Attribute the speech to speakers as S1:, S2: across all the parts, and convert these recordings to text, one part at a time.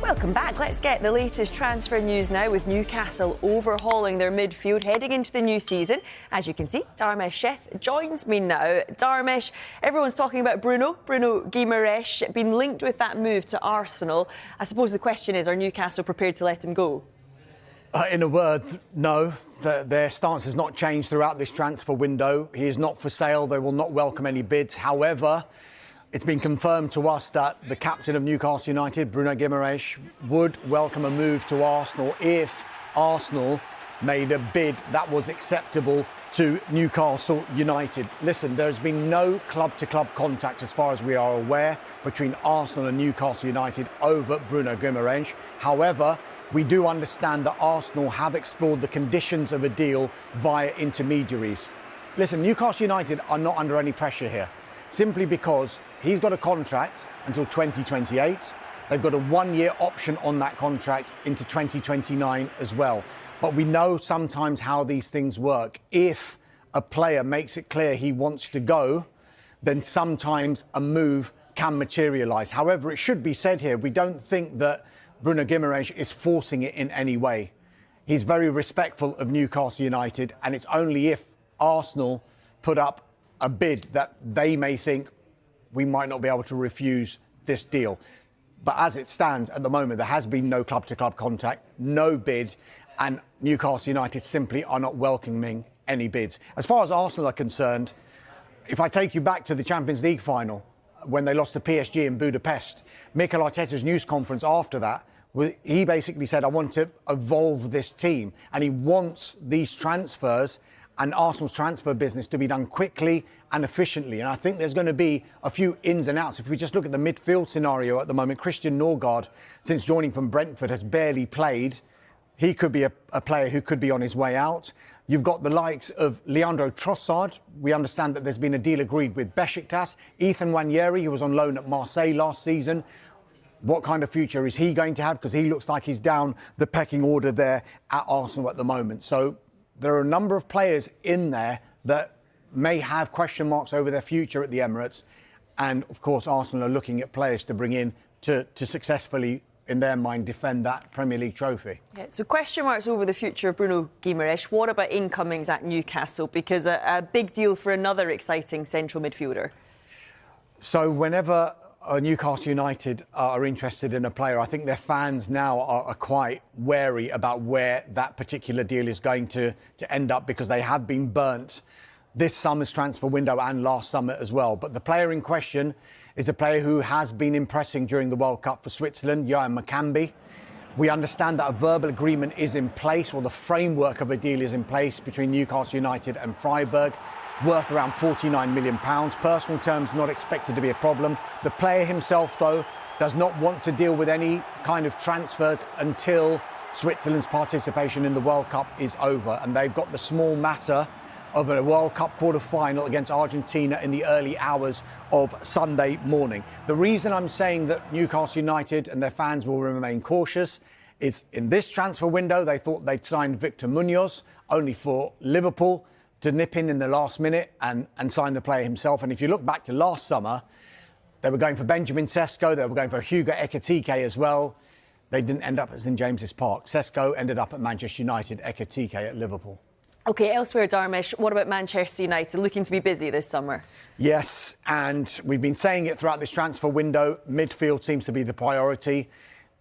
S1: Welcome back. Let's get the latest transfer news now, with Newcastle overhauling their midfield heading into the new season. As you can see, Dharmesh Sheth joins me now. Dharmesh, everyone's talking about Bruno Guimaraes being linked with that move to Arsenal. I suppose the question is, are Newcastle prepared to let him go?
S2: In a word, no. Their stance has not changed throughout this transfer window. He is not for sale. They will not welcome any bids. However, it's been confirmed to us that the captain of Newcastle United, Bruno Guimaraes, would welcome a move to Arsenal if Arsenal made a bid that was acceptable to Newcastle United. Listen, there's been no club-to-club contact, as far as we are aware, between Arsenal and Newcastle United over Bruno Guimaraes. However, we do understand that Arsenal have explored the conditions of a deal via intermediaries. Listen, Newcastle United are not under any pressure here, simply because he's got a contract until 2028. They've got a one-year option on that contract into 2029 as well. But we know sometimes how these things work. If a player makes it clear he wants to go, then sometimes a move can materialise. However, it should be said here, we don't think that Bruno Guimaraes is forcing it in any way. He's very respectful of Newcastle United, and it's only if Arsenal put up a bid that they may think we might not be able to refuse this deal. But as it stands at the moment, there has been no club-to-club contact, no bid, and Newcastle United simply are not welcoming any bids. As far as Arsenal are concerned, if I take you back to the Champions League final, when they lost to PSG in Budapest, Mikel Arteta's news conference after that, he basically said, I want to evolve this team. And he wants these transfers and Arsenal's transfer business to be done quickly and efficiently. And I think there's going to be a few ins and outs. If we just look at the midfield scenario at the moment, Christian Norgard, since joining from Brentford, has barely played. He could be a player who could be on his way out. You've got the likes of Leandro Trossard. We understand that there's been a deal agreed with Besiktas. Ethan Nwaneri, who was on loan at Marseille last season. What kind of future is he going to have? Because he looks like he's down the pecking order there at Arsenal at the moment. So there are a number of players in there that may have question marks over their future at the Emirates. And, of course, Arsenal are looking at players to bring in to successfully, in their mind, defend that Premier League trophy. Yeah,
S1: so question marks over the future of Bruno Guimaraes. What about incomings at Newcastle? Because a big deal for another exciting central midfielder.
S2: So whenever Newcastle United are interested in a player, I think their fans now are quite wary about where that particular deal is going to end up, because they have been burnt this summer's transfer window and last summer as well. But the player in question is a player who has been impressing during the World Cup for Switzerland, Yohan Makambi. We understand that a verbal agreement is in place, or the framework of a deal is in place between Newcastle United and Freiburg, worth around £49 million. Personal terms not expected to be a problem. The player himself, though, does not want to deal with any kind of transfers until Switzerland's participation in the World Cup is over. And they've got the small matter of a World Cup quarter-final against Argentina in the early hours of Sunday morning. The reason I'm saying that Newcastle United and their fans will remain cautious is in this transfer window, they thought they'd signed Victor Munoz, only for Liverpool to nip in the last minute and sign the player himself. And if you look back to last summer, they were going for Benjamin Sesko, they were going for Hugo Ekitike as well. They didn't end up at St James's Park. Sesko ended up at Manchester United, Ekitike at Liverpool.
S1: OK, elsewhere, Dharmesh, what about Manchester United, looking to be busy this summer? Yes,
S2: and we've been saying it throughout this transfer window. Midfield seems to be the priority.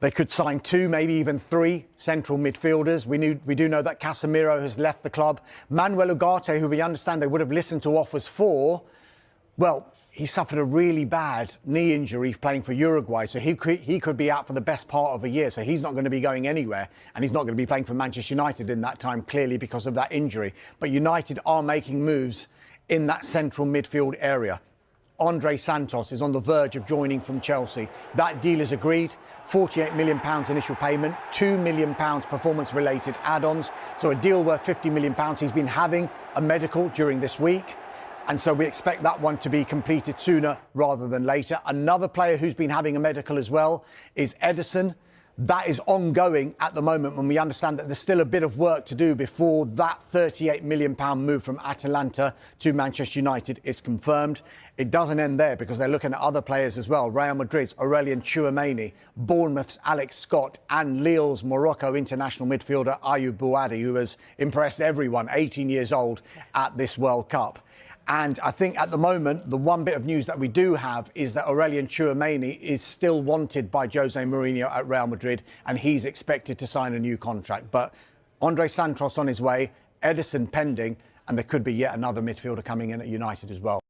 S2: They could sign 2, maybe even 3 central midfielders. We do know that Casemiro has left the club. Manuel Ugarte, who we understand they would have listened to offers for, well, he suffered a really bad knee injury playing for Uruguay, so he could be out for the best part of a year. So he's not going to be going anywhere, and he's not going to be playing for Manchester United in that time, clearly because of that injury. But United are making moves in that central midfield area. Andre Santos is on the verge of joining from Chelsea. That deal is agreed. £48 million initial payment, £2 million performance-related add-ons. So a deal worth £50 million. He's been having a medical during this week. And so we expect that one to be completed sooner rather than later. Another player who's been having a medical as well is Ederson. That is ongoing at the moment, when we understand that there's still a bit of work to do before that £38 million move from Atalanta to Manchester United is confirmed. It doesn't end there, because they're looking at other players as well. Real Madrid's Aurelien Tchouameni, Bournemouth's Alex Scott, and Lille's Morocco international midfielder Ayoub Bouadi, who has impressed everyone, 18 years old, at this World Cup. And I think at the moment, the one bit of news that we do have is that Aurelien Tchouameni is still wanted by Jose Mourinho at Real Madrid, and he's expected to sign a new contract. But Andre Santos on his way, Ederson pending, and there could be yet another midfielder coming in at United as well.